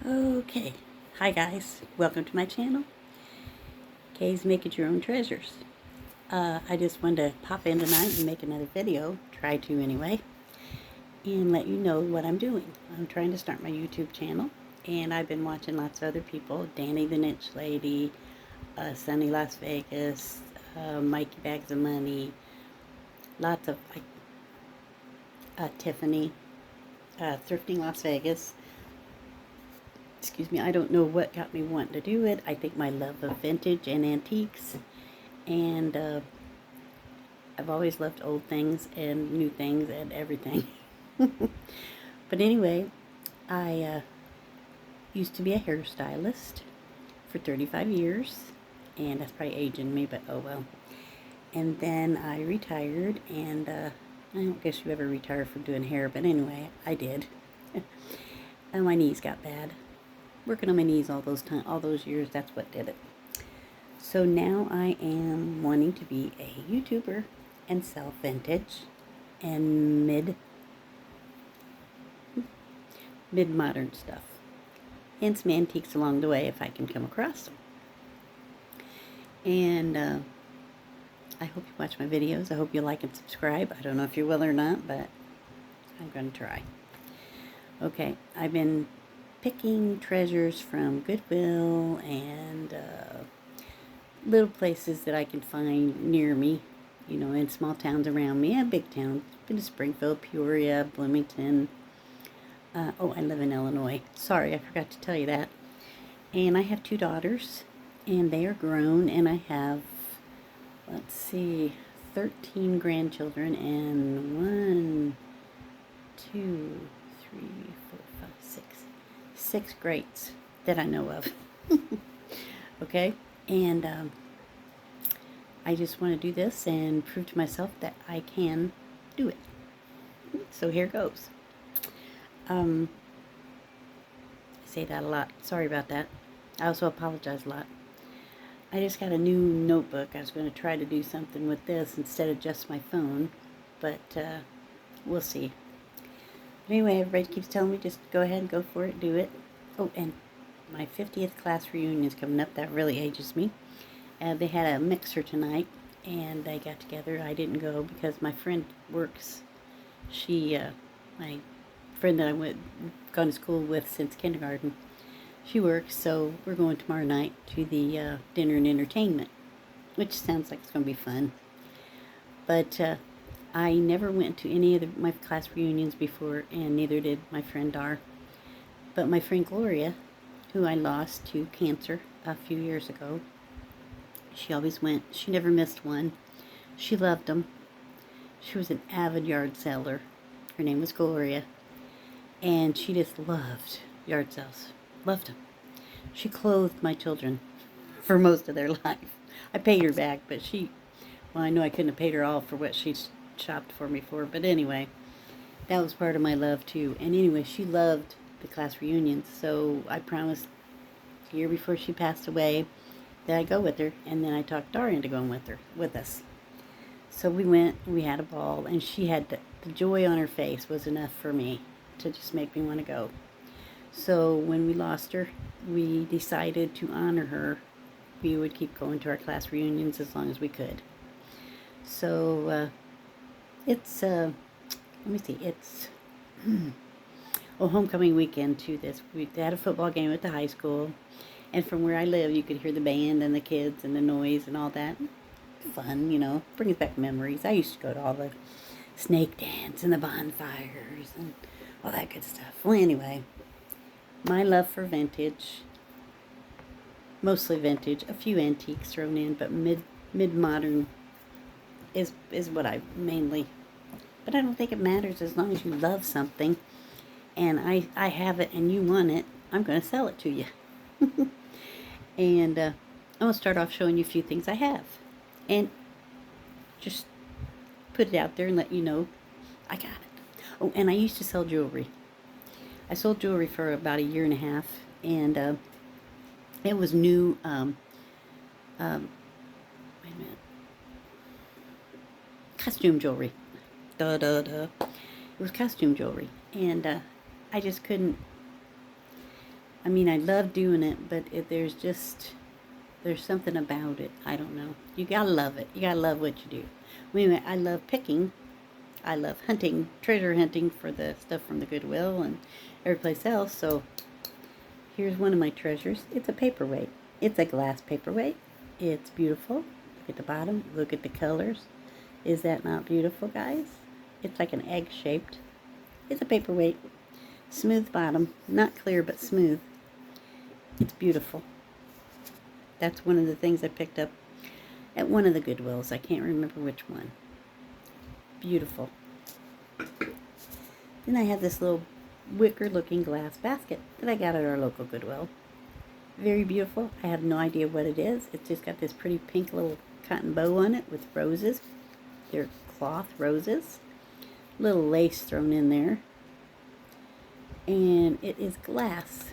Okay, hi guys, welcome to my channel, Kay's Make It Your Own Treasures. I just wanted to pop in tonight and make another video, try to anyway, and let you know what I'm doing. I'm trying to start my YouTube channel, and I've been watching lots of other people, Danny the Niche Lady, Sunny Las Vegas, Mikey Bags of Money, lots of, like, Tiffany, Thrifting Las Vegas. Excuse me, I don't know what got me wanting to do it. I think my love of vintage and antiques, and I've always loved old things and new things and everything. But anyway, I used to be a hairstylist for 35 years, and that's probably aging me, but oh well. And then I retired, and I don't guess you ever retire from doing hair, but anyway, I did. And my knees got bad. Working on my knees all those years, that's what did it. So now I am wanting to be a YouTuber and sell vintage and mid-modern stuff, and some antiques along the way if I can come across them. And I hope you watch my videos. I hope you like and subscribe. I don't know if you will or not, but I'm going to try. Okay, I've been picking treasures from Goodwill and little places that I can find near me, you know, in small towns around me and big towns. Been to Springfield, Peoria, Bloomington. Oh, I live in Illinois. Sorry, I forgot to tell you that. And I have 2 daughters, and they are grown, and I have, let's see, 13 grandchildren, and 1, 2, 3, 4, 5, 6 greats that I know of. Okay, and I just want to do this and prove to myself that I can do it. So here goes. I say that a lot. Sorry about that. I also apologize a lot. I just got a new notebook. I was going to try to do something with this instead of just my phone, but we'll see. But anyway, everybody keeps telling me just go ahead and go for it, do it. Oh, and my 50th class reunion is coming up. That really ages me. They had a mixer tonight, and they got together. I didn't go because my friend works. My friend that gone to school with since kindergarten, she works, so we're going tomorrow night to the dinner and entertainment, which sounds like it's going to be fun. But I never went to any of my class reunions before, and neither did my friend Dar. But my friend Gloria, who I lost to cancer a few years ago, she always went. She never missed one. She loved them. She was an avid yard seller. Her name was Gloria. And she just loved yard sales. Loved them. She clothed my children for most of their life. I paid her back, but well, I know I couldn't have paid her all for what she shopped for me for. But anyway, that was part of my love too. And anyway, she loved the class reunions. So I promised the year before she passed away that I'd go with her. And then I talked Dara into going with us. So we went, we had a ball, and she had the joy on her face was enough for me to just make me want to go. So when we lost her, we decided to honor her. We would keep going to our class reunions as long as we could. So it's, let me see, it's homecoming weekend to this. We had a football game at the high school, and from where I live, you could hear the band and the kids and the noise and all that. Fun, you know, brings back memories. I used to go to all the snake dance and the bonfires and all that good stuff. Well, anyway, my love for vintage, mostly vintage, a few antiques thrown in, but mid-modern is what I mainly, but I don't think it matters as long as you love something, and I have it and you want it, I'm going to sell it to you. And I'm going to start off showing you a few things I have, and just put it out there and let you know I got it. Oh, and I used to sell jewelry. I sold jewelry for about 1.5 years, and it was new, wait a minute, costume jewelry. It was costume jewelry, and I just couldn't, I mean, I love doing it, but there's something about it. I don't know. You gotta love it. You gotta love what you do. Anyway, I love picking. I love hunting, treasure hunting for the stuff from the Goodwill and every place else. So here's one of my treasures. It's a paperweight. It's a glass paperweight. It's beautiful. Look at the bottom. Look at the colors. Is that not beautiful, guys? It's like an egg shaped. It's a paperweight. Smooth bottom. Not clear, but smooth. It's beautiful. That's one of the things I picked up at one of the Goodwills. I can't remember which one. Beautiful. Then I have this little wicker looking glass basket that I got at our local Goodwill. Very beautiful. I have no idea what it is. It's just got this pretty pink little cotton bow on it with roses. They're cloth roses. Little lace thrown in there. And it is glass.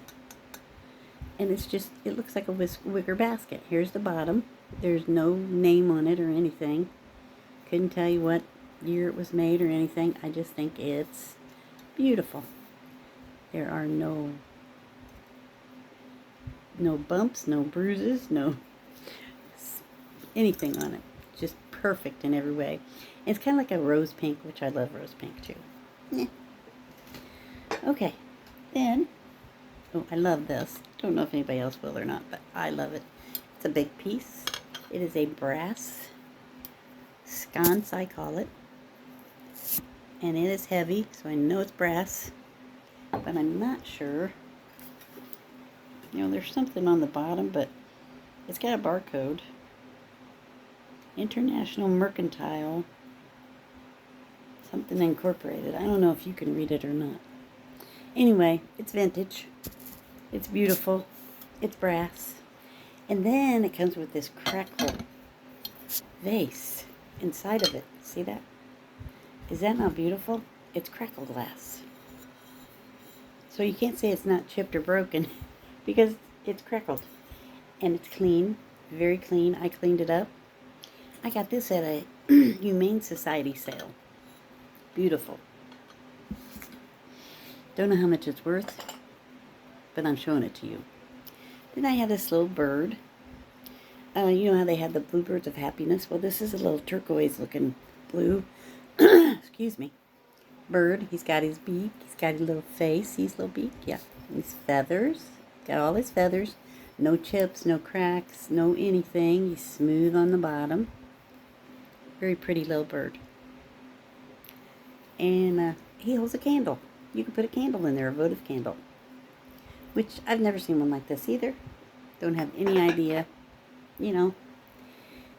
And it looks like a wicker basket. Here's the bottom. There's no name on it or anything. Couldn't tell you what year it was made or anything. I just think it's beautiful. There are no bumps, no bruises, no anything on it. Just perfect in every way. And it's kind of like a rose pink, which I love rose pink too. Yeah. Okay, then, oh, I love this. Don't know if anybody else will or not, but I love it. It's a big piece. It is a brass sconce, I call it. And it is heavy, so I know it's brass, but I'm not sure. You know, there's something on the bottom, but it's got a barcode. International Mercantile, something incorporated. I don't know if you can read it or not. Anyway, it's vintage. It's beautiful. It's brass. And then it comes with this crackle vase inside of it. See that? Is that not beautiful? It's crackle glass. So you can't say it's not chipped or broken because it's crackled. And it's clean. Very clean. I cleaned it up. I got this at a Humane Society sale. Beautiful. Don't know how much it's worth, but I'm showing it to you. Then I had this little bird. You know how they had the bluebirds of happiness? Well, this is a little turquoise looking blue, excuse me, bird. He's got his beak. He's got his little face. His little beak, yeah. His feathers. Got all his feathers. No chips, no cracks, no anything. He's smooth on the bottom. Very pretty little bird. And he holds a candle. You can put a candle in there, a votive candle. Which I've never seen one like this either. Don't have any idea, you know.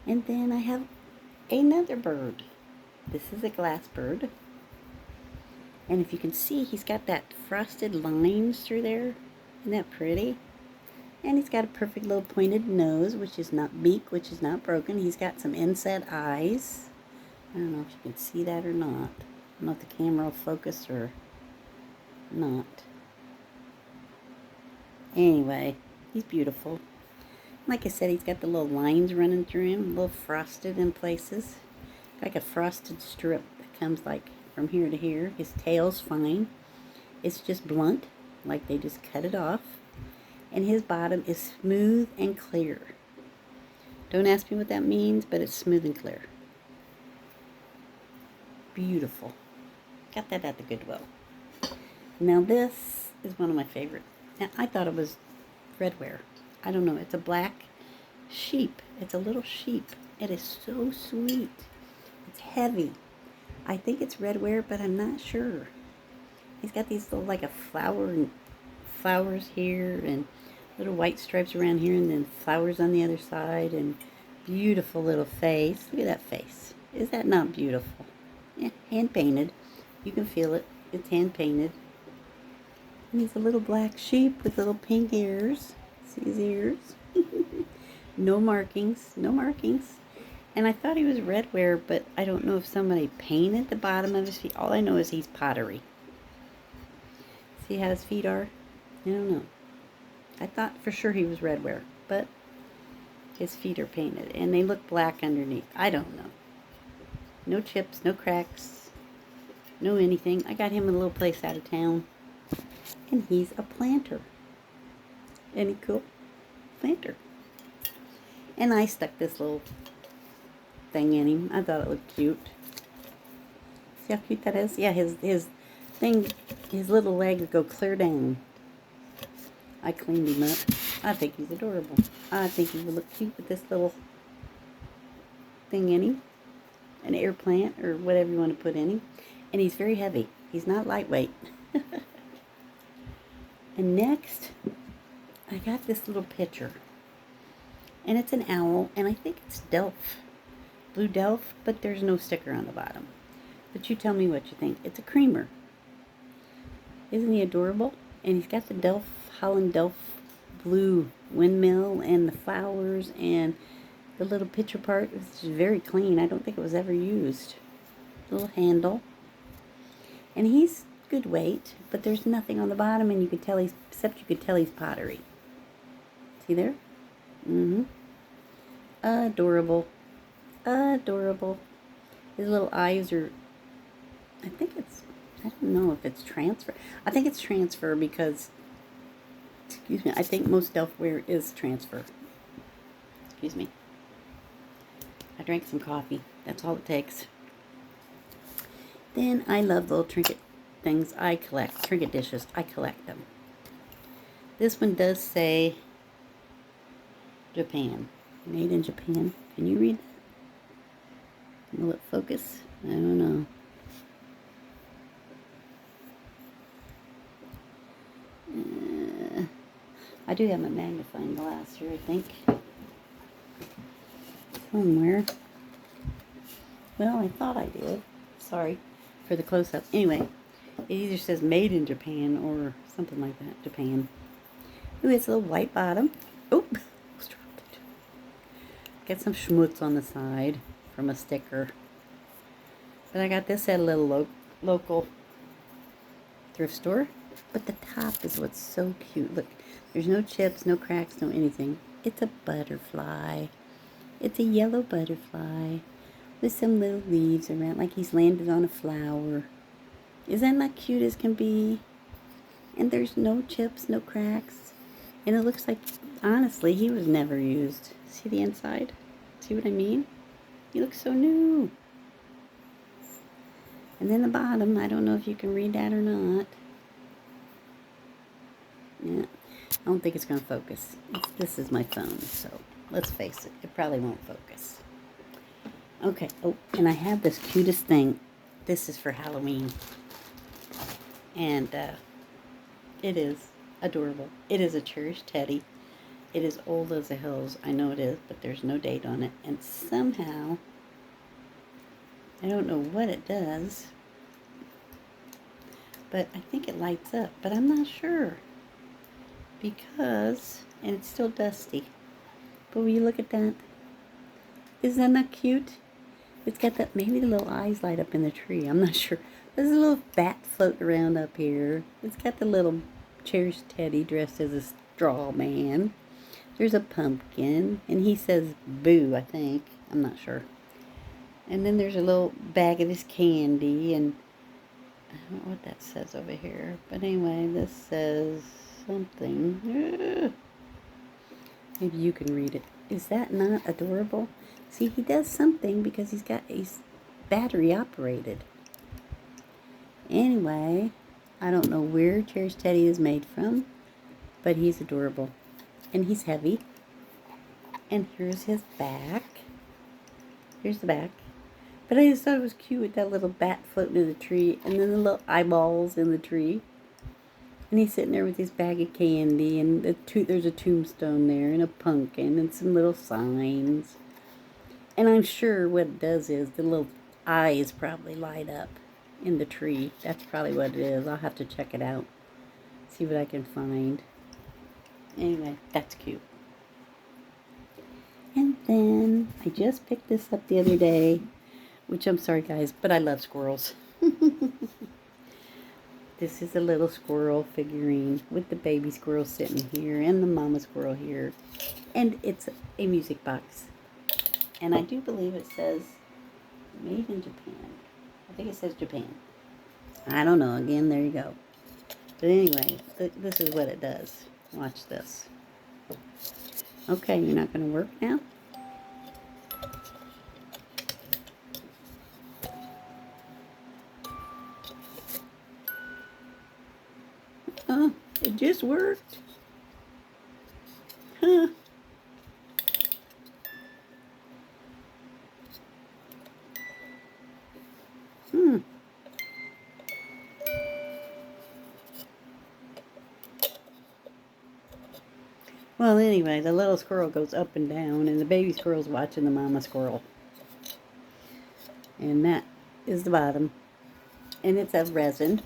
And then I have another bird. This is a glass bird. And if you can see, he's got that frosted lines through there. Isn't that pretty? And he's got a perfect little pointed nose, which is not beak, which is not broken. He's got some inset eyes. I don't know if you can see that or not. I don't know if the camera will focus or not. Anyway, he's beautiful. Like I said, he's got the little lines running through him, a little frosted in places. Like a frosted strip that comes like from here to here. His tail's fine. It's just blunt, like they just cut it off. And his bottom is smooth and clear. Don't ask me what that means, but it's smooth and clear. Beautiful. Got that at the Goodwill. Now this is one of my favorites. Now I thought it was redware. I don't know. It's a black sheep. It's a little sheep. It is so sweet. It's heavy. I think it's redware, but I'm not sure. He's got these little like a flower and flowers here and little white stripes around here and then flowers on the other side and beautiful little face. Look at that face. Is that not beautiful? Yeah, hand painted. You can feel it. It's hand painted. And he's a little black sheep with little pink ears. See his ears? No markings. No markings. And I thought he was redware, but I don't know if somebody painted the bottom of his feet. All I know is he's pottery. See how his feet are? I don't know. I thought for sure he was redware, but his feet are painted. And they look black underneath. I don't know. No chips, no cracks, no anything. I got him in a little place out of town. And he's a planter. Any cool planter. And I stuck this little thing in him. I thought it looked cute. See how cute that is? Yeah, his thing, his little leg would go clear down. I cleaned him up. I think he's adorable. I think he would look cute with this little thing in him. An air plant or whatever you want to put in him. And he's very heavy. He's not lightweight. And next, I got this little pitcher. And it's an owl, and I think it's Delft. Blue Delft, but there's no sticker on the bottom. But you tell me what you think. It's a creamer. Isn't he adorable? And he's got the Delft, Holland Delft blue windmill and the flowers and the little pitcher part. It's very clean. I don't think it was ever used. Little handle. And he's good weight, but there's nothing on the bottom, and you could tell except you could tell he's pottery. See there? Adorable. Adorable. His little eyes are, I don't know if it's transfer. I think it's transfer because, excuse me, I think most Delftware is transfer. Excuse me. I drank some coffee. That's all it takes. Then I love the little trinket things I collect. Trinket dishes. I collect them. This one does say Japan. Made in Japan. Can you read that? Will it focus? I don't know. I do have a magnifying glass here, I think. Somewhere. Well, I thought I did. Sorry for the close-up. Anyway, it either says made in Japan or something like that. Japan. Ooh, it's a little white bottom. Oop. Get some schmutz on the side from a sticker. But I got this at a little local thrift store. But the top is what's so cute. Look, there's no chips, no cracks, no anything. It's a butterfly. It's a yellow butterfly with some little leaves around, like he's landed on a flower. Isn't that cute as can be? And there's no chips, no cracks. And it looks like, honestly, he was never used. See the inside? See what I mean? He looks so new. And then the bottom, I don't know if you can read that or not. Yeah, I don't think it's going to focus. This is my phone, so let's face it. It probably won't focus. Okay, oh, and I have this cutest thing. This is for Halloween. And it is adorable. It is a cherished teddy. It is old as the hills. I know it is, but there's no date on it. And somehow, I don't know what it does, but I think it lights up. But I'm not sure. Because, and it's still dusty. But will you look at that? Isn't that not cute? It's got that, maybe the little eyes light up in the tree. I'm not sure. There's a little bat floating around up here. It's got the little cherished teddy dressed as a straw man. There's a pumpkin, and he says boo, I think. I'm not sure. And then there's a little bag of his candy, and I don't know what that says over here. But anyway, this says something. Maybe you can read it. Is that not adorable? See, he does something because he's battery operated. Anyway, I don't know where Cherished Teddy is made from, but he's adorable. And he's heavy. And here's his back. Here's the back. But I just thought it was cute with that little bat floating in the tree, and then the little eyeballs in the tree. And he's sitting there with his bag of candy, and there's a tombstone there, and a pumpkin, and some little signs. And I'm sure what it does is the little eyes probably light up in the tree. That's probably what it is. I'll have to check it out. See what I can find. Anyway, that's cute. And then I just picked this up the other day, which I'm sorry guys, but I love squirrels. This is a little squirrel figurine with the baby squirrel sitting here and the mama squirrel here. And it's a music box. And I do believe it says made in Japan. I think it says Japan. I don't know. Again, there you go. But anyway, this is what it does. Watch this. Okay, you're not going to work now? Oh, it just worked. Huh. Hmm. Well, anyway, the little squirrel goes up and down, and the baby squirrel's watching the mama squirrel. And that is the bottom. And it's a resin.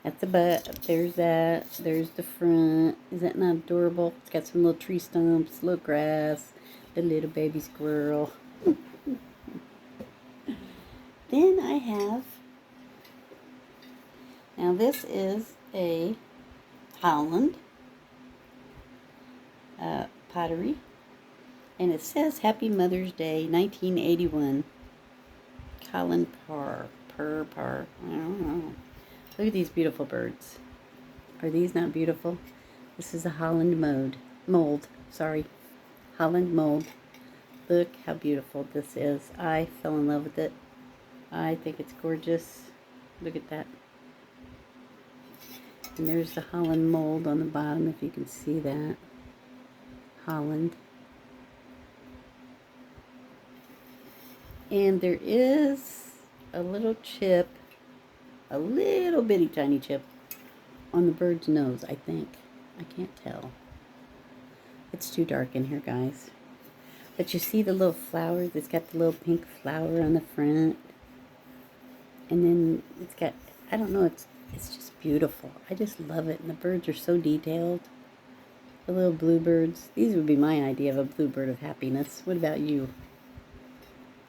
That's the butt. There's that. There's the front. Is that not adorable? It's got some little tree stumps, little grass, the little baby squirrel. Then I have, now this is a Holland pottery. And it says Happy Mother's Day, 1981. Holland Par. I don't know. Look at these beautiful birds. Are these not beautiful? This is a Holland mold. Sorry. Holland mold. Look how beautiful this is. I fell in love with it. I think it's gorgeous. Look at that. And there's the Holland mold on the bottom, if you can see that. Holland. And there is a little chip, a little bitty tiny chip on the bird's nose, I think. I can't tell. It's too dark in here, guys. But you see the little flowers? It's got the little pink flower on the front. And then it's got, I don't know, it's just beautiful. I just love it. And the birds are so detailed. The little bluebirds. These would be my idea of a bluebird of happiness. What about you?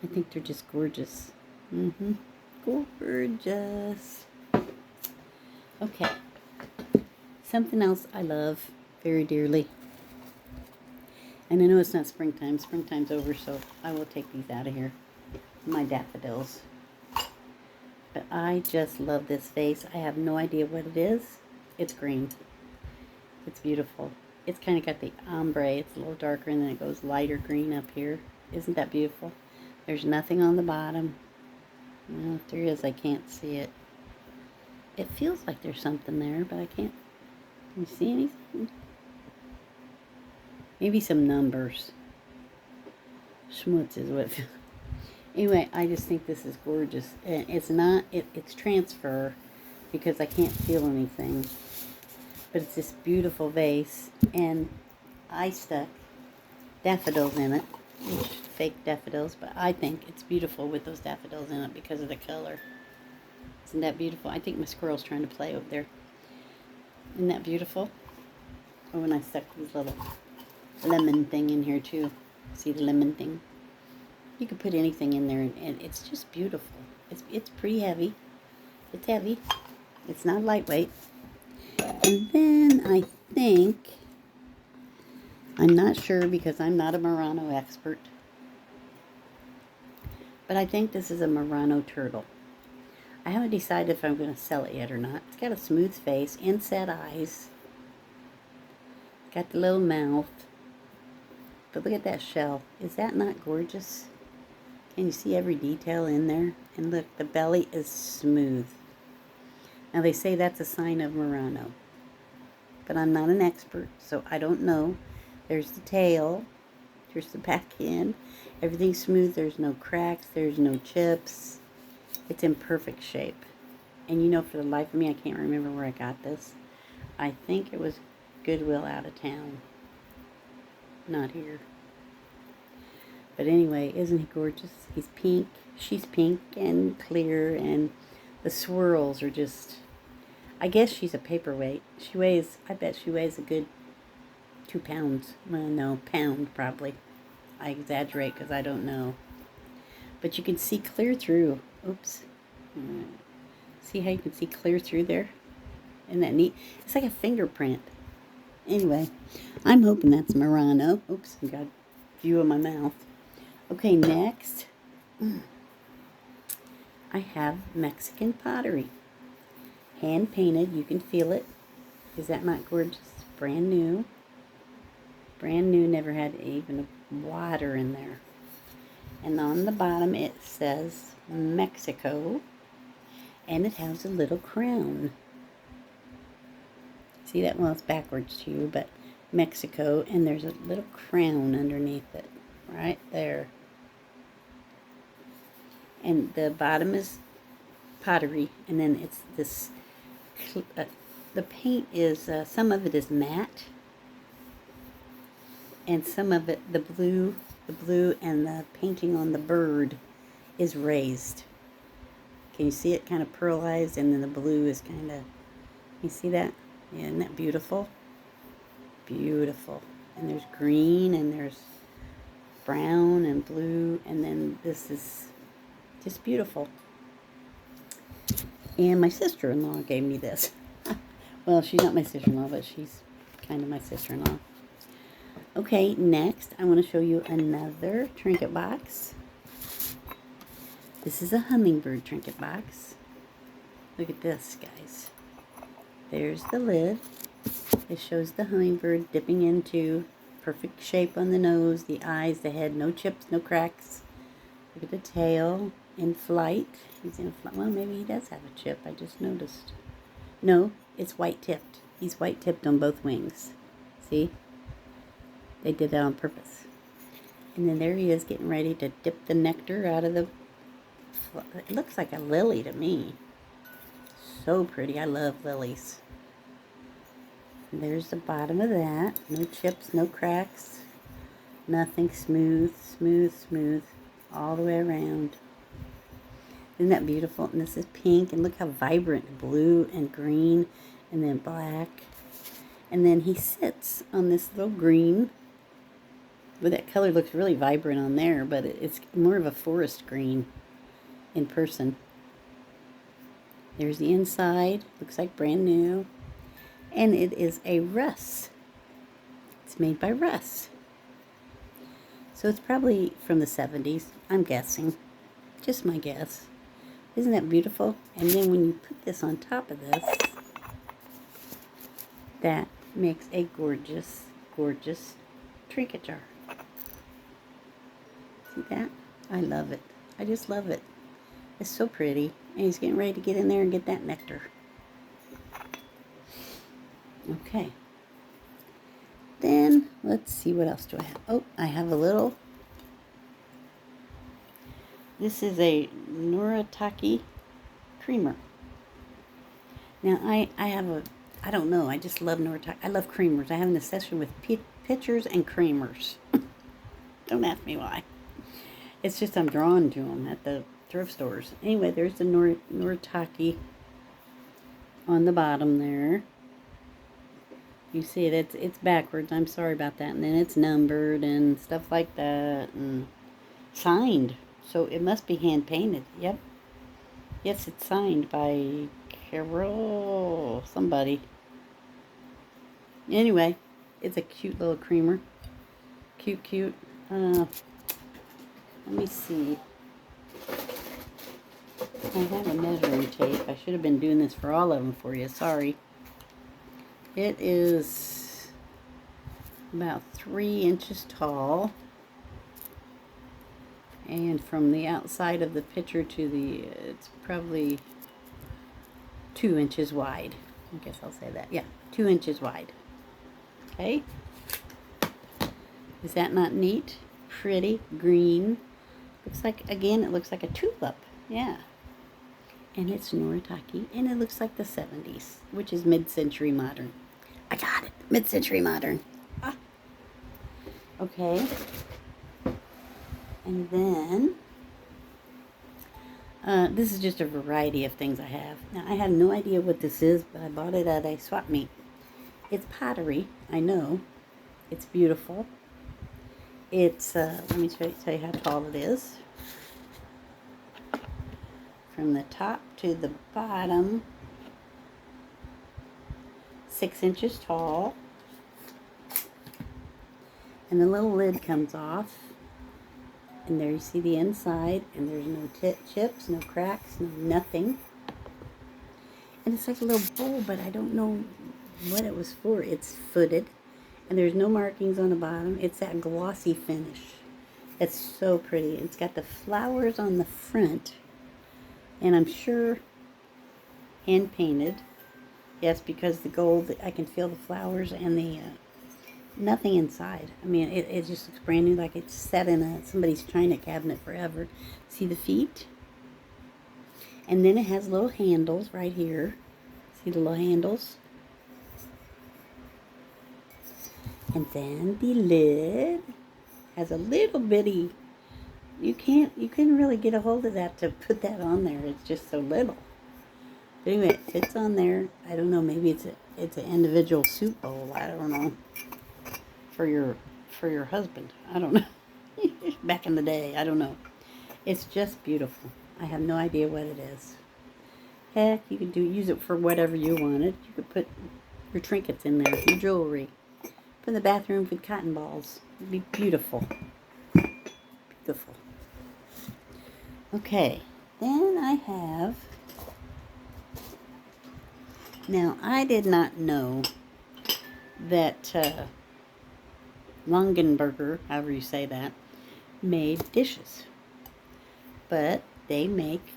I think they're just gorgeous. Gorgeous. Okay. Something else I love very dearly. And I know it's not springtime. Springtime's over, so I will take these out of here. My daffodils. But I just love this vase. I have no idea what it is. It's green. It's beautiful. It's kind of got the ombre. It's a little darker, and then it goes lighter green up here. Isn't that beautiful? There's nothing on the bottom. Well, if there is, I can't see it. It feels like there's something there, but I can't. Can you see anything? Maybe some numbers. Schmutz is what it feels. Anyway, I just think this is gorgeous. And it's not, it's transfer because I can't feel anything. But it's this beautiful vase. And I stuck daffodils in it. Fake daffodils, but I think it's beautiful with those daffodils in it because of the color. Isn't that beautiful? I think my squirrel's trying to play over there. Isn't that beautiful? Oh, and I stuck this little lemon thing in here too. See the lemon thing? You could put anything in there, and it's just beautiful. It's pretty heavy. It's heavy. It's not lightweight. And then I think, I'm not sure because I'm not a Murano expert, but I think this is a Murano turtle. I haven't decided if I'm going to sell it yet or not. It's got a smooth face, inset eyes, got the little mouth, but look at that shell. Is that not gorgeous? Can you see every detail in there? And look, the belly is smooth. Now they say that's a sign of Murano, but I'm not an expert, so I don't know. There's the tail. Here's the back end. Everything's smooth. There's no cracks. There's no chips. It's in perfect shape. And you know, for the life of me, I can't remember where I got this. I think it was Goodwill out of town. Not here. But anyway, isn't he gorgeous? He's pink. She's pink and clear. And the swirls are just... I guess she's a paperweight. She weighs... I bet she weighs a good 2 pounds. Well, no, pound probably. I exaggerate because I don't know. But you can see clear through. Oops. See how you can see clear through there? Isn't that neat? It's like a fingerprint. Anyway, I'm hoping that's Murano. Oops, I got a view of my mouth. Okay, next, I have Mexican pottery. Hand painted, you can feel it. Is that not gorgeous? Brand new. Brand new, never had even water in there. And on the bottom it says Mexico, and it has a little crown. See that? Well, it's backwards to you, but Mexico, and there's a little crown underneath it, right there. And the bottom is pottery, and then it's this, the paint is, some of it is matte, and some of it, the blue and the painting on the bird is raised. Can you see it kind of pearlized, and then the blue is kind of, you see that? Yeah, isn't that beautiful? Beautiful. And there's green, and there's brown and blue, and then this is just beautiful. And my sister-in-law gave me this. Well, she's not my sister-in-law, but she's kind of my sister-in-law. Okay, next I want to show you another trinket box. This is a hummingbird trinket box. Look at this, guys. There's the lid. It shows the hummingbird dipping into perfect shape on the nose, the eyes, the head, no chips, no cracks. Look at the tail, in flight. He's in flight. Well, maybe he does have a chip, I just noticed. No, it's white-tipped. He's white-tipped on both wings. See? They did that on purpose. And then there he is getting ready to dip the nectar out of the... It looks like a lily to me. So pretty. I love lilies. And there's the bottom of that. No chips, no cracks. Nothing. Smooth, smooth, smooth. All the way around. Isn't that beautiful? And this is pink. And look how vibrant. Blue and green. And then black. And then he sits on this little green. But that color looks really vibrant on there. But it's more of a forest green in person. There's the inside. Looks like brand new. And it is a Russ. It's made by Russ. So it's probably from the 70s, I'm guessing. Just my guess. Isn't that beautiful? And then when you put this on top of this, that makes a gorgeous, gorgeous trinket jar. See that? I love it. I just love it. It's so pretty. And he's getting ready to get in there and get that nectar. Okay. Then, let's see, what else do I have? Oh, I have a little. This is a Noritake creamer. Now, I have a, I don't know, I just love Noritake. I love creamers. I have an obsession with pitchers and creamers. Don't ask me why. It's just I'm drawn to them at the thrift stores. Anyway, there's the Noritake on the bottom there. You see it, it's backwards. I'm sorry about that. And then it's numbered and stuff like that. And signed. So it must be hand painted. Yep. Yes, it's signed by Carol somebody. Anyway, it's a cute little creamer. Cute, cute. Let me see. I have a measuring tape. I should have been doing this for all of them for you. Sorry. It is about 3 inches tall. And from the outside of the picture to the, it's probably 2 inches wide. I guess I'll say that. Yeah, 2 inches wide. Okay. Is that not neat? Pretty, green. Looks like, again, it looks like a tulip. Yeah. And it's Noritake, and it looks like the 70s, which is mid-century modern. I got it. Mid-century modern. Ah. Okay. And then, this is just a variety of things I have. Now, I have no idea what this is, but I bought it at a swap meet. It's pottery, I know. It's beautiful. It's, let me tell you how tall it is. From the top to the bottom, 6 inches tall. And the little lid comes off. And there you see the inside, and there's no chips, no cracks, no nothing. And it's like a little bowl, but I don't know what it was for. It's footed, And there's no markings on the bottom. It's that glossy finish. It's so pretty. It's got the flowers on the front. And I'm sure hand painted. Yes, because the gold, I can feel the flowers and the nothing inside. I mean, it just looks brand new, like it's set in somebody's china cabinet forever. See the feet? And then it has little handles right here. See the little handles? And then the lid has a little bitty, you couldn't really get a hold of that to put that on there. It's just so little. But anyway, it fits on there. I don't know, maybe it's an individual soup bowl. I don't know. For your husband. I don't know. Back in the day, I don't know. It's just beautiful. I have no idea what it is. Heck, you could use it for whatever you wanted. You could put your trinkets in there, your jewelry. Put in the bathroom with cotton balls. It'd be beautiful. Beautiful. Okay, then I have... Now, I did not know that Longenberger, however you say that, made dishes. But they make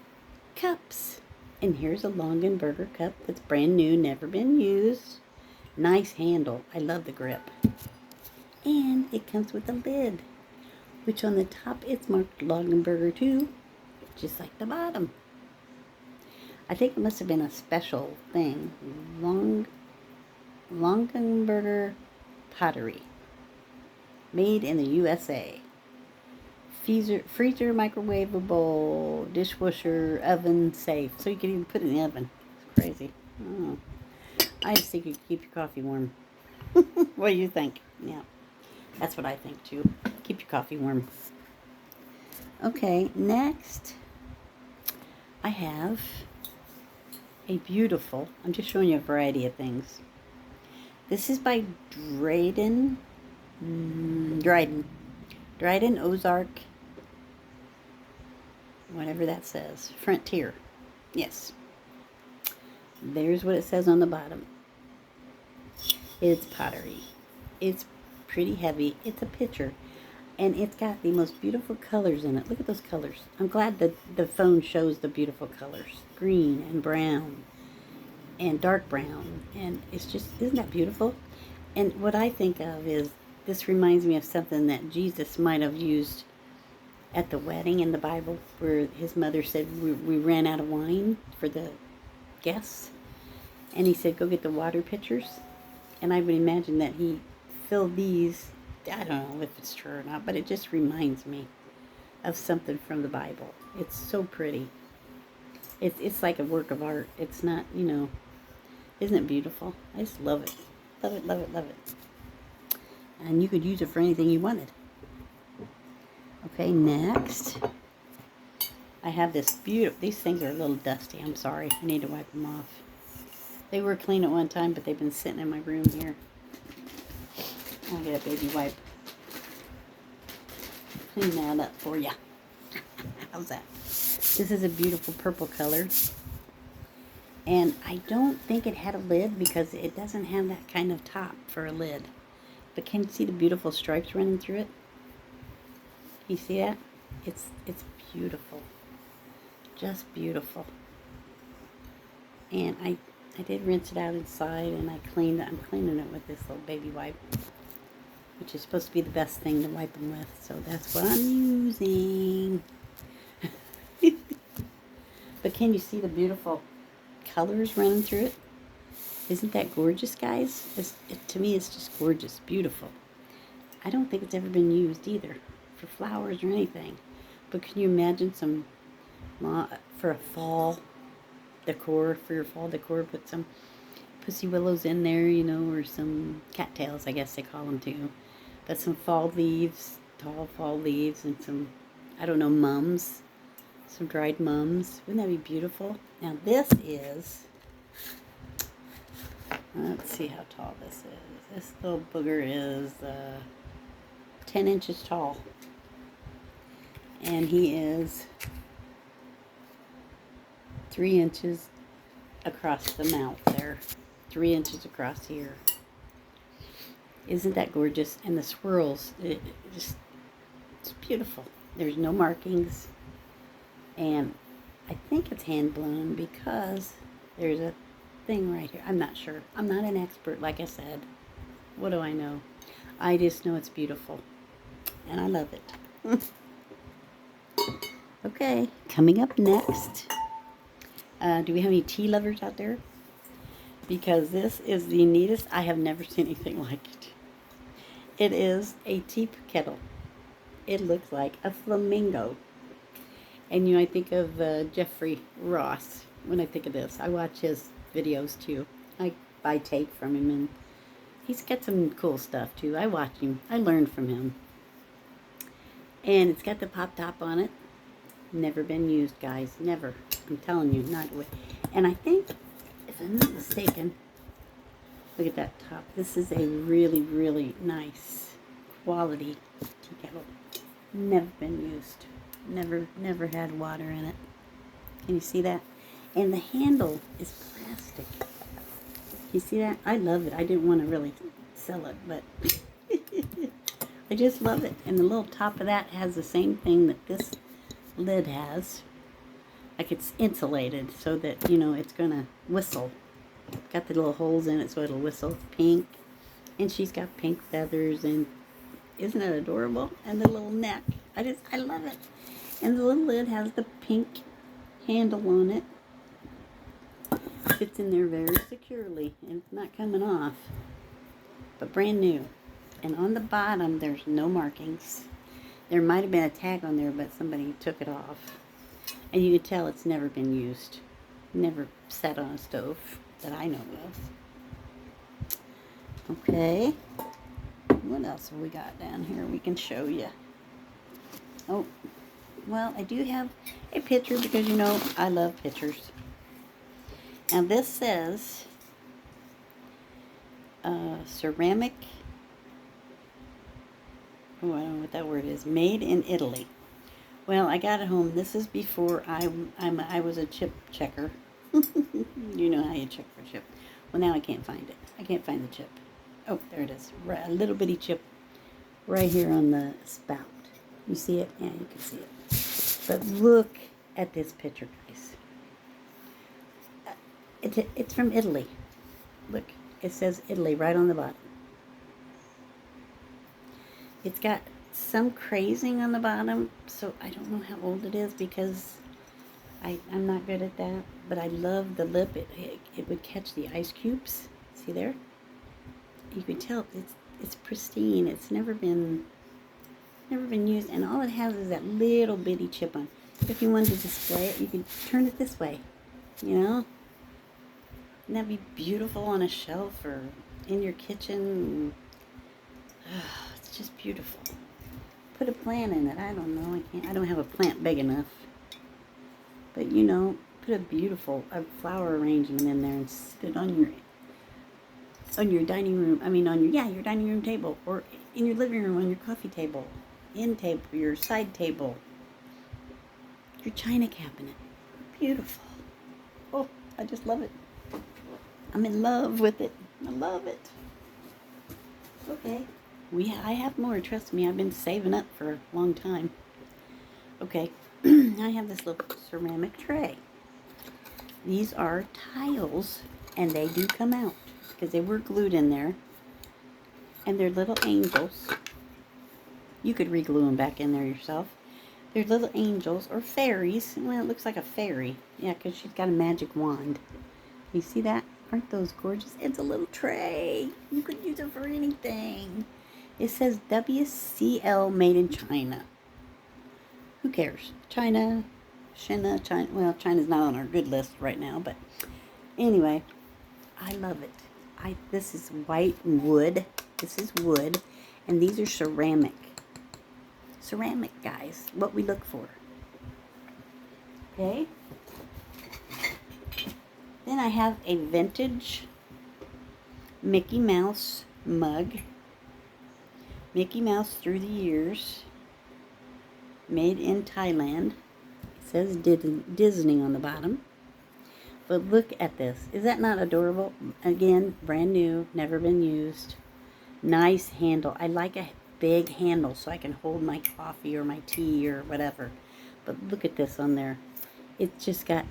cups. And here's a Longenberger cup that's brand new, never been used. Nice handle. I love the grip. And it comes with a lid, which on the top it's marked Longenberger too, just like the bottom. I think it must have been a special thing. Longenberger pottery. Made in the USA. Freezer, microwavable, dishwasher, oven safe. So you can even put it in the oven. It's crazy. Oh. I just think you could keep your coffee warm. What do you think? Yeah. That's what I think too. Keep your coffee warm. Okay, next I have a beautiful, I'm just showing you a variety of things. This is by Dryden Ozark, whatever that says, Frontier. Yes. There's what it says on the bottom. It's pottery. It's pretty heavy. It's a pitcher. And it's got the most beautiful colors in it. Look at those colors. I'm glad that the phone shows the beautiful colors. Green and brown and dark brown. And it's just, isn't that beautiful? And what I think of is, this reminds me of something that Jesus might have used at the wedding in the Bible, where his mother said we ran out of wine for the guests. And he said, go get the water pitchers. And I would imagine that he filled these. I don't know if it's true or not, but it just reminds me of something from the Bible. It's so pretty. It's like a work of art. It's not, isn't it beautiful? I just love it. Love it, love it, love it. And you could use it for anything you wanted. Okay, next. I have this beautiful, these things are a little dusty. I'm sorry. I need to wipe them off. They were clean at one time, but they've been sitting in my room here. I'll get a baby wipe. Clean that up for ya. How's that? This is a beautiful purple color. And I don't think it had a lid because it doesn't have that kind of top for a lid. But can you see the beautiful stripes running through it? Can you see that? It's beautiful. Just beautiful. And I did rinse it out inside, and I cleaned it. I'm cleaning it with this little baby wipe, which is supposed to be the best thing to wipe them with. So that's what I'm using. But can you see the beautiful colors running through it? Isn't that gorgeous, guys? To me, it's just gorgeous, beautiful. I don't think it's ever been used either for flowers or anything. But can you imagine some, for a fall decor, for your fall decor, put some pussy willows in there, or some cattails, I guess they call them too. But some fall leaves, tall fall leaves, and some, I don't know, mums. Some dried mums. Wouldn't that be beautiful? Now this is, let's see how tall this is. This little booger is 10 inches tall. And he is 3 inches across the mouth there. 3 inches across here. Isn't that gorgeous? And the swirls, just, it's beautiful. There's no markings. And I think it's hand blown because there's a thing right here. I'm not sure. I'm not an expert, like I said. What do I know? I just know it's beautiful. And I love it. Okay, coming up next. Do we have any tea lovers out there? Because this is the neatest. I have never seen anything like it. It is a tea kettle. It looks like a flamingo. And I think of Jeffrey Ross when I think of this. I watch his videos too. I buy tape from him, and he's got some cool stuff too. I watch him. I learn from him. And it's got the pop top on it. Never been used, guys. Never. I'm telling you, not with. And I think, if I'm not mistaken, look at that top. This is a really, really nice quality tea kettle. Never been used. Never had water in it. Can you see that? And the handle is plastic. You see that? I love it. I didn't want to really sell it, but I just love it. And the little top of that has the same thing that this lid has. Like it's insulated so that, it's going to whistle. Got the little holes in it so it'll whistle. It's pink. And she's got pink feathers, and isn't it adorable? And the little neck. I love it. And the little lid has the pink handle on it. Fits in there very securely, and it's not coming off. But brand new. And on the bottom, there's no markings. There might have been a tag on there, but somebody took it off. And you can tell it's never been used. Never sat on a stove that I know of. Okay. What else have we got down here we can show you? Oh, well, I do have a picture because, I love pictures. Now, this says ceramic, I don't know what that word is, made in Italy. Well, I got it home. This is before I was a chip checker. You know how you check for chip. Well, now I can't find it. I can't find the chip. Oh, there it is. A little bitty chip right here on the spout. You see it? Yeah, you can see it. But look at this picture, guys. It's from Italy. Look, it says Italy right on the bottom. It's got some crazing on the bottom, so I don't know how old it is because I'm not good at that. But I love the lip. It would catch the ice cubes. See there? You can tell it's pristine. It's never been used, and all it has is that little bitty chip on. If you wanted to display it, you could turn it this way. Wouldn't that be beautiful on a shelf or in your kitchen? Oh, it's just beautiful. Put a plant in it. I don't know. I don't have a plant big enough. But put a flower arrangement in there and sit it on your dining room. Your dining room table, or in your living room on your coffee table, your side table, your china cabinet. Beautiful. Oh, I just love it. I'm in love with it. I love it. Okay. I have more. Trust me, I've been saving up for a long time. Okay. I have this little ceramic tray. These are tiles, and they do come out because they were glued in there. And they're little angels. You could re-glue them back in there yourself. They're little angels or fairies. Well, it looks like a fairy. Yeah, because she's got a magic wand. You see that? Aren't those gorgeous? It's a little tray. You could use it for anything. It says WCL made in China. Who cares? China. Well, China's not on our good list right now, but anyway, I love it. This is white wood. This is wood, and these are ceramic. Ceramic, guys. What we look for. Okay. Then I have a vintage Mickey Mouse mug. Mickey Mouse through the years. Made in Thailand. It says Disney on the bottom. But look at this. Is that not adorable? Again, brand new, never been used. Nice handle. I like a big handle so I can hold my coffee or my tea or whatever. But look at this on there. It's just got,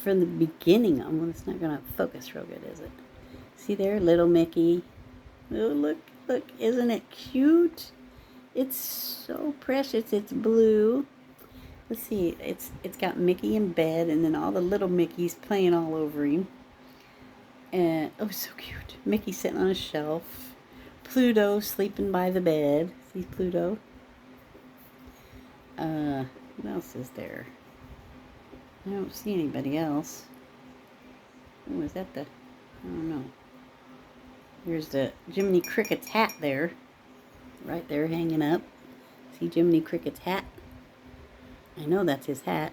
from the beginning on, well, it's not going to focus real good, is it? See there, little Mickey. Oh, look, look, isn't it cute? It's so precious. It's blue. Let's see, it's got Mickey in bed, and then all the little Mickeys playing all over him. And oh, so cute. Mickey sitting on a shelf. Pluto sleeping by the bed. See Pluto? What else is there? I don't see anybody else. Oh, is that the... I don't know. There's the Jiminy Cricket's hat there. Right there hanging up. See Jiminy Cricket's hat? I know that's his hat.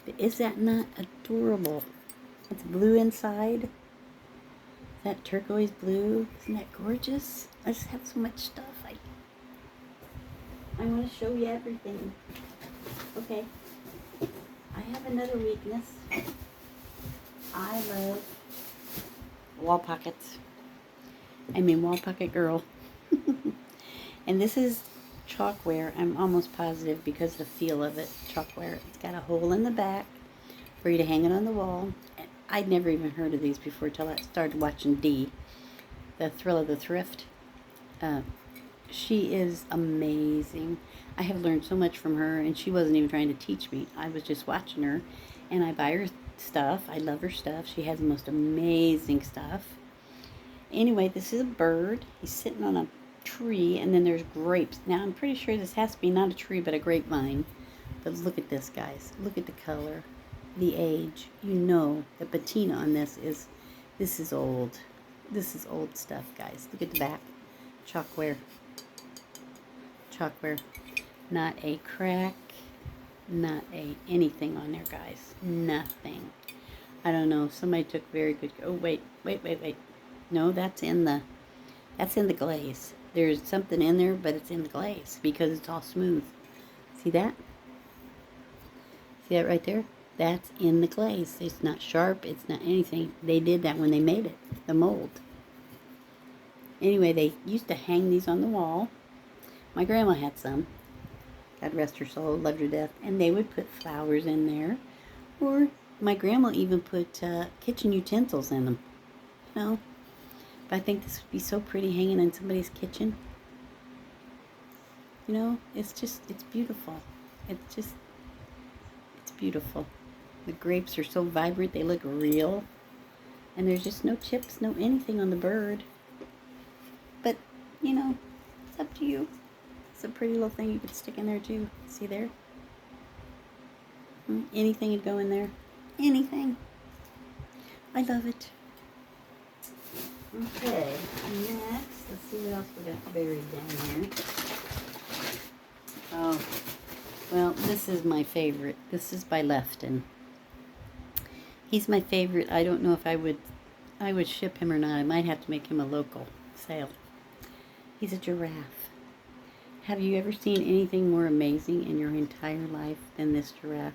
But is that not adorable? It's blue inside. That turquoise blue. Isn't that gorgeous? I just have so much stuff. I want to show you everything. Okay. I have another weakness. I love wall pockets. I mean wall pocket girl. And this is chalkware. I'm almost positive because of the feel of it. Chalkware. It's got a hole in the back for you to hang it on the wall. I'd never even heard of these before till I started watching Dee, The Thrill of the Thrift. She is amazing. I have learned so much from her, and she wasn't even trying to teach me. I was just watching her, and I buy her stuff. I love her stuff. She has the most amazing stuff. Anyway, this is a bird. He's sitting on a tree, and then there's grapes. Now, I'm pretty sure this has to be not a tree, but a grapevine. But look at this, guys. Look at the color, the age. You know the patina on this is old. This is old stuff, guys. Look at the back. Chalkware. Chalkware. Not a crack. Not a anything on there, guys. Nothing. I don't know. Somebody took very good... Oh, wait. No, that's in the glaze. There's something in there, but it's in the glaze because it's all smooth. See that? See that right there? That's in the glaze. It's not sharp. It's not anything. They did that when they made it, the mold. Anyway, they used to hang these on the wall. My grandma had some. God rest her soul, loved her to death. And they would put flowers in there. Or my grandma even put kitchen utensils in them. You know? But I think this would be so pretty hanging in somebody's kitchen. You know? It's beautiful. It's beautiful. The grapes are so vibrant, they look real. And there's just no chips, no anything on the bird. But, you know, it's up to you. It's a pretty little thing you could stick in there too. See there? Anything would go in there. Anything. I love it. Okay, next, let's see what else we got buried down here. Oh, well, this is my favorite. This is by Lefton. He's my favorite. I don't know if I would ship him or not. I might have to make him a local sale. He's a giraffe. Have you ever seen anything more amazing in your entire life than this giraffe?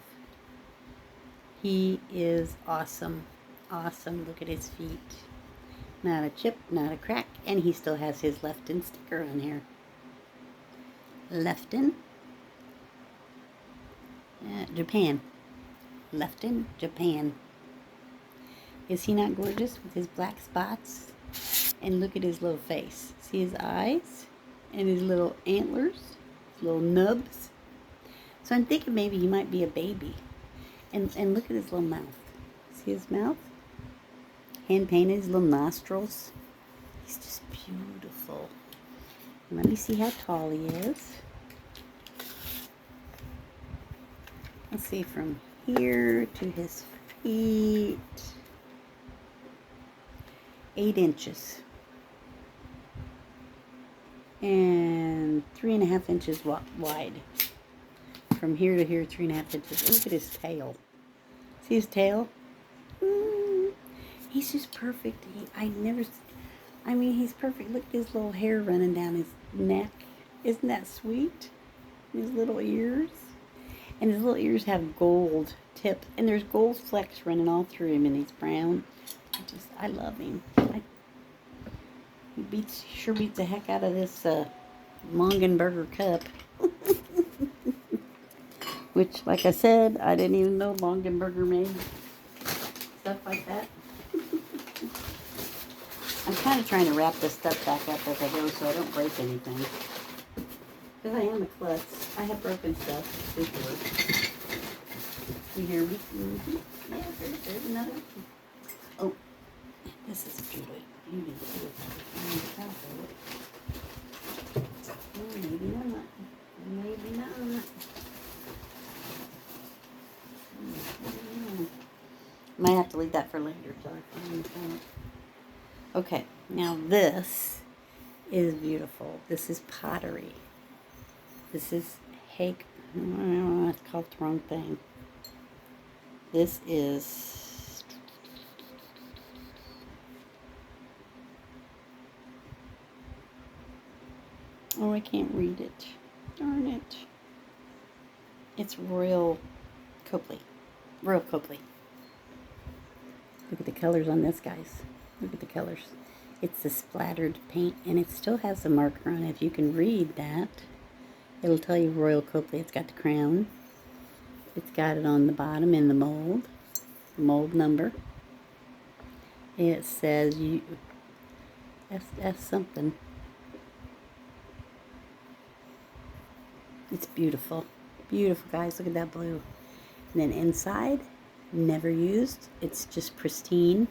He is awesome. Awesome. Look at his feet. Not a chip, not a crack. And he still has his Lefton sticker on here. Lefton. Japan. Lefton, Japan. Is he not gorgeous with his black spots? And look at his little face. See his eyes? And his little antlers? His little nubs? So I'm thinking maybe he might be a baby. And look at his little mouth. See his mouth? Hand painted, his little nostrils. He's just beautiful. And let me see how tall he is. Let's see, from here to his feet. 8 inches. And 3.5 inches wide. From here to here, 3.5 inches. Look at his tail. See his tail? He's just perfect. He's perfect. Look at his little hair running down his neck. Isn't that sweet? His little ears. And his little ears have gold tips. And there's gold flecks running all through him, and he's brown. I love him. Sure beats the heck out of this Longenberger cup. Which, like I said, I didn't even know Longenberger made stuff like that. I'm kind of trying to wrap this stuff back up as I go so I don't break anything. Because I am a klutz. I have broken stuff before. You hear me? Mm-hmm. Yeah, there's another one. Oh, this is a beauty too. Oh, maybe not. Maybe not. Might have to leave that for later till I find that. Okay, now this is beautiful. This is pottery. This is hake. I don't know, it's called the wrong thing. This is oh, I can't read it. Darn it. It's Royal Copley. Royal Copley. Look at the colors on this, guys. Look at the colors. It's the splattered paint, and it still has the marker on it. If you can read that, it'll tell you Royal Copley. It's got the crown. It's got it on the bottom in the mold number. It says SS something. It's beautiful. Beautiful, guys. Look at that blue. And then inside, never used. It's just pristine.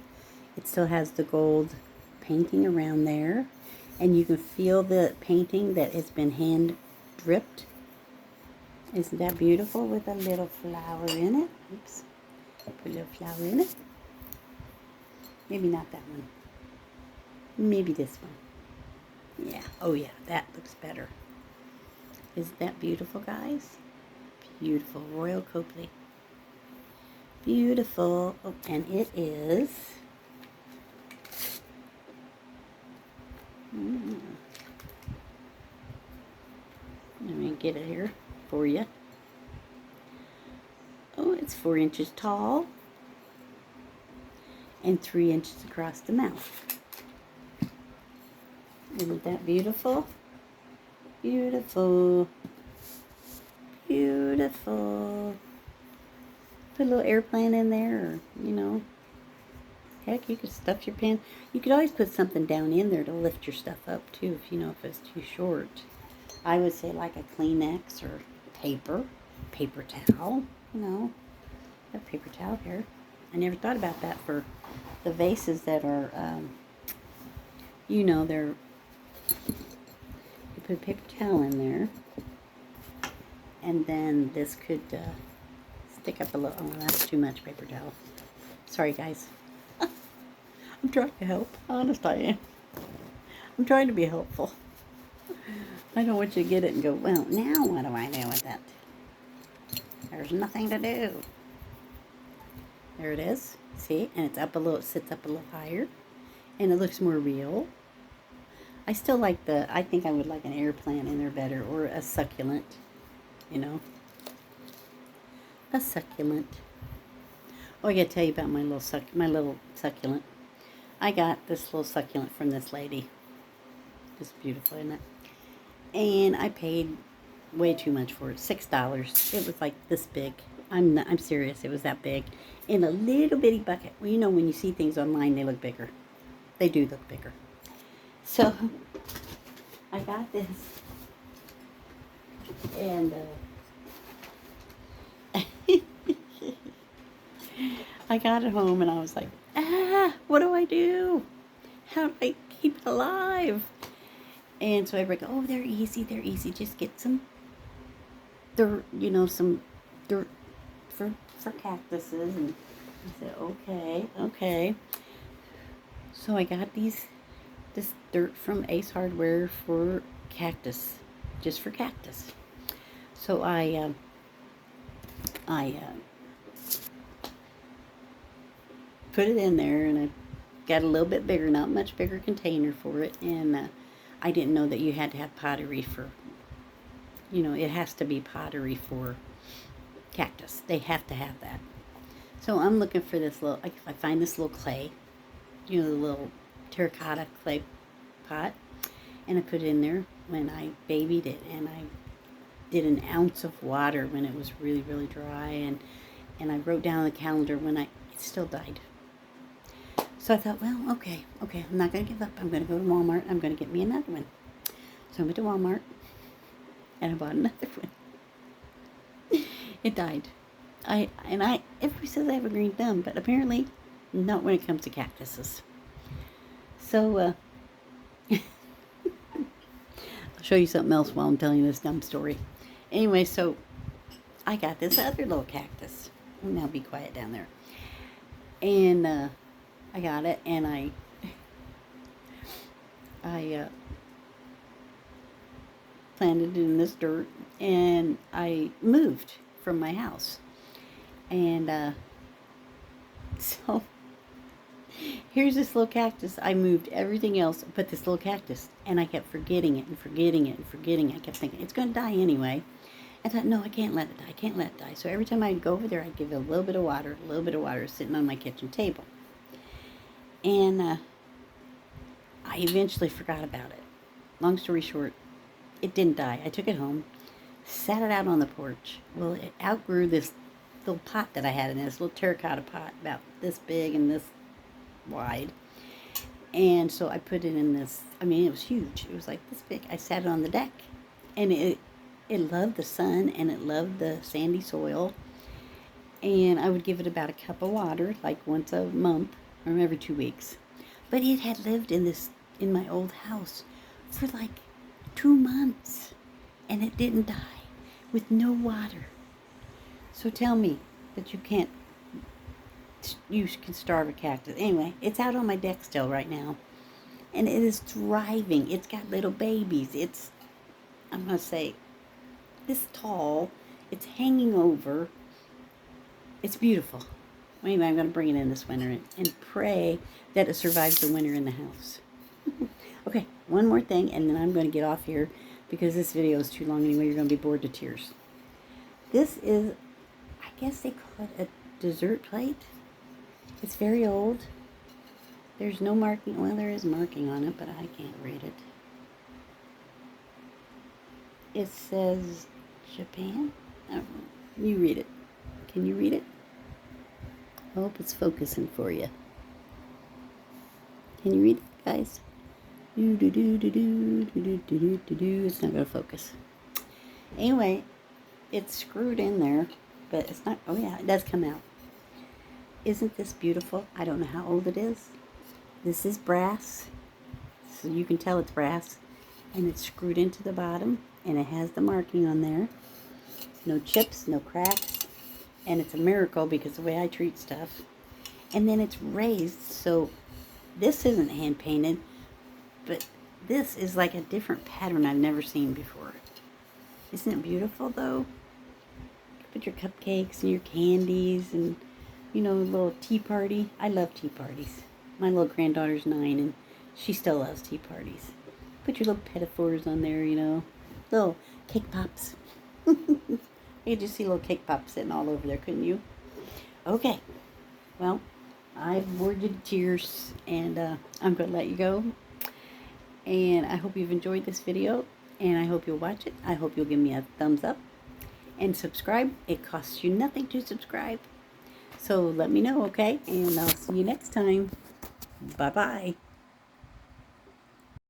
It still has the gold painting around there. And you can feel the painting that has been hand dripped. Isn't that beautiful with a little flower in it? Oops. Put a little flower in it. Maybe not that one. Maybe this one. Yeah. Oh, yeah. That looks better. Isn't that beautiful, guys? Beautiful. Royal Copley. Beautiful. Oh, and it is... Let me get it here for you. Oh, it's 4 inches tall and 3 inches across the mouth. Isn't that beautiful? Beautiful. Beautiful. Put a little airplane in there, or, you know, heck, you could stuff your pen. You could always put something down in there to lift your stuff up, too, if you know if it's too short. I would say like a Kleenex or paper towel, you know. I have paper towel here. I never thought about that for the vases that are, you know, they're, you put a paper towel in there. And then this could stick up a little. Oh, that's too much paper towel. Sorry, guys. I'm trying to help. Honest, I am. I'm trying to be helpful. I don't want you to get it and go, well, now what do I do with it? There's nothing to do. There it is. See? And it's up a little, it sits up a little higher. And it looks more real. I still like I think I would like an air plant in there better, or a succulent. You know, a succulent. Oh, I gotta tell you about my little succulent. I got this little succulent from this lady. Just beautiful, isn't it? And I paid way too much for it. $6. It was like this big. I'm serious. It was that big, in a little bitty bucket. Well, you know, when you see things online, they look bigger. They do look bigger. So I got this. And I got it home and I was like, what do I do? How do I keep it alive? And so everybody go, oh, they're easy. Just get some dirt, you know, some dirt for cactuses. And I said, okay. So I got this dirt from Ace Hardware for cactus, just for cactus. So I put it in there, and I got a little bit bigger, not much bigger container for it. And I didn't know that you had to have pottery for, you know, it has to be pottery for cactus. They have to have that. So I'm looking for this little, if I find this little clay, you know, the little terracotta clay pot, and I put it in there when I babied it, and I did an ounce of water when it was really, really dry, and I wrote down on the calendar when it still died. So I thought, well, okay, I'm not going to give up. I'm going to go to Walmart. I'm going to get me another one. So I went to Walmart, and I bought another one. It died. Everybody says I have a green thumb, but apparently not when it comes to cactuses. So, I'll show you something else while I'm telling you this dumb story. Anyway, so I got this other little cactus. Now be quiet down there. And I got it, and I planted it in this dirt, and I moved from my house. And so here's this little cactus. I moved everything else but this little cactus, and I kept forgetting it and forgetting it and forgetting it. I kept thinking, it's going to die anyway. I thought, no, I can't let it die. I can't let it die. So every time I'd go over there, I'd give it a little bit of water sitting on my kitchen table. And I eventually forgot about it. Long story short, it didn't die. I took it home, sat it out on the porch. Well, it outgrew this little pot that I had in this little terracotta pot, about this big and this wide. And so I put it in this, I mean, it was huge. It was like this big. I sat it on the deck, and it loved the sun, and it loved the sandy soil. And I would give it about a cup of water, like once a month or every 2 weeks. But it had lived in my old house for like 2 months, and it didn't die with no water. So tell me that you can starve a cactus. Anyway, it's out on my deck still right now, and it is thriving. It's got little babies. It's, I'm going to say, this tall. It's hanging over. It's beautiful. Anyway, I'm going to bring it in this winter and pray that it survives the winter in the house. Okay, one more thing, and then I'm going to get off here because this video is too long anyway. You're going to be bored to tears. This is, I guess they call it a dessert plate. It's very old. There's no marking. Well, there is marking on it, but I can't read it. It says Japan. I don't know. You read it. Can you read it? I hope it's focusing for you. Can you read it, guys? It's not going to focus. Anyway, it's screwed in there, but it's not. Oh yeah, it does come out. Isn't this beautiful? I don't know how old it is. This is brass, so you can tell it's brass, and it's screwed into the bottom, and it has the marking on there. No chips, no cracks, and it's a miracle because the way I treat stuff. And then it's raised, so this isn't hand painted, but this is like a different pattern I've never seen before. Isn't it beautiful though? Put your cupcakes and your candies and, you know, a little tea party. I love tea parties. My little granddaughter's 9 and she still loves tea parties. Put your little pinafores on there, you know. Little cake pops. You could just see little cake pops sitting all over there, couldn't you? Okay. Well, I've bored you to tears, and I'm going to let you go. And I hope you've enjoyed this video, and I hope you'll watch it. I hope you'll give me a thumbs up and subscribe. It costs you nothing to subscribe. So let me know, okay? And I'll see you next time. Bye-bye.